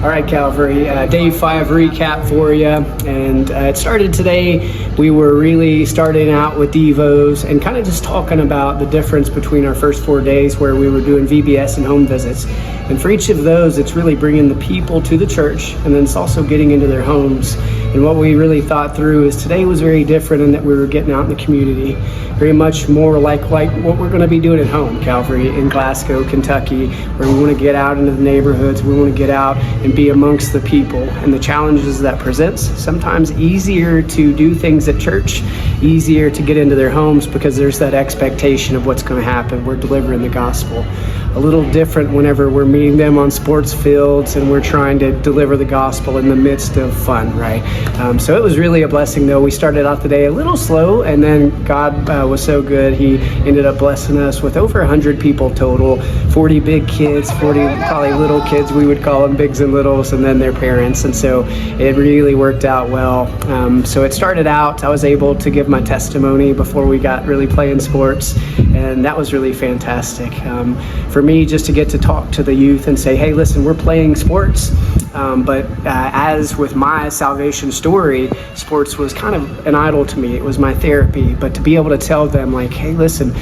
All right, Calvary, day 5 recap for you. And it started today. We were really starting out with Devos and kind of just talking about the difference between our first 4 days where we were doing VBS and home visits. And for each of those, it's really bringing the people to the church, and then it's also getting into their homes. And what we really thought through is today was very different in that we were getting out in the community, very much more like what we're going to be doing at home, Calvary, in Glasgow, Kentucky, where we want to get out into the neighborhoods. We want to get out and be amongst the people and the challenges that presents. Sometimes easier to do things at church, easier to get into their homes because there's that expectation of what's going to happen. We're delivering the gospel. A little different whenever we're meeting them on sports fields and we're trying to deliver the gospel in the midst of fun, right? So it was really a blessing, though. We started out the day a little slow, and then God was so good. He ended up blessing us with over 100 people total, 40 big kids, 40 probably little kids, we would call them, bigs and littles, and then their parents. And so it really worked out well. So it started out, I was able to give my testimony before we got really playing sports, and that was really fantastic. For me, just to get to talk to the youth and say, hey, listen, we're playing sports, but as with my salvation story, sports was kind of an idol to me. It was my therapy. But to be able to tell them, like, hey, listen,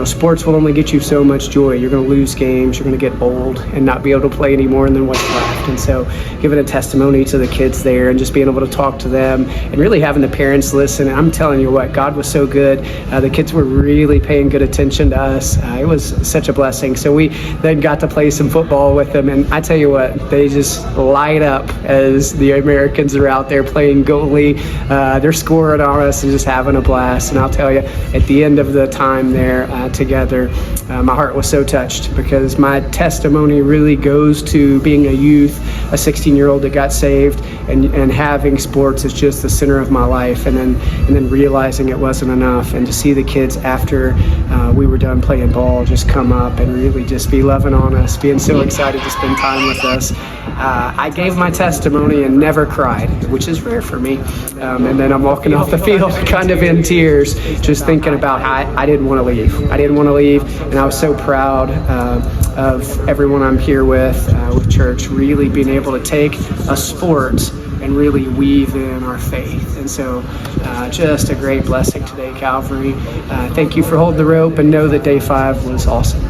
sports will only get you so much joy. You're going to lose games, you're going to get old and not be able to play anymore, and then what's left. And so giving a testimony to the kids there and just being able to talk to them and really having the parents listen. And I'm telling you what, God was so good. The kids were really paying good attention to us. It was such a blessing. So we then got to play some football with them, and I tell you what, they just light up as the Americans are out there playing goalie. They're scoring on us and just having a blast. And I'll tell you, at the end of the time there together, my heart was so touched because my testimony really goes to being a youth, a 16-year-old that got saved, and having sports as just the center of my life, and then realizing it wasn't enough, and to see the kids after we were done playing ball just come up and really just be loving on us, being so excited to spend time with us. I gave my testimony and never cried, which is rare for me. And then I'm walking off the field kind of in tears, just thinking about how I didn't want to leave. I didn't want to leave, and I was so proud of everyone I'm here with church, really being able to take a sport and really weave in our faith. And so just a great blessing today, Calvary. Thank you for holding the rope, and know that day 5 was awesome.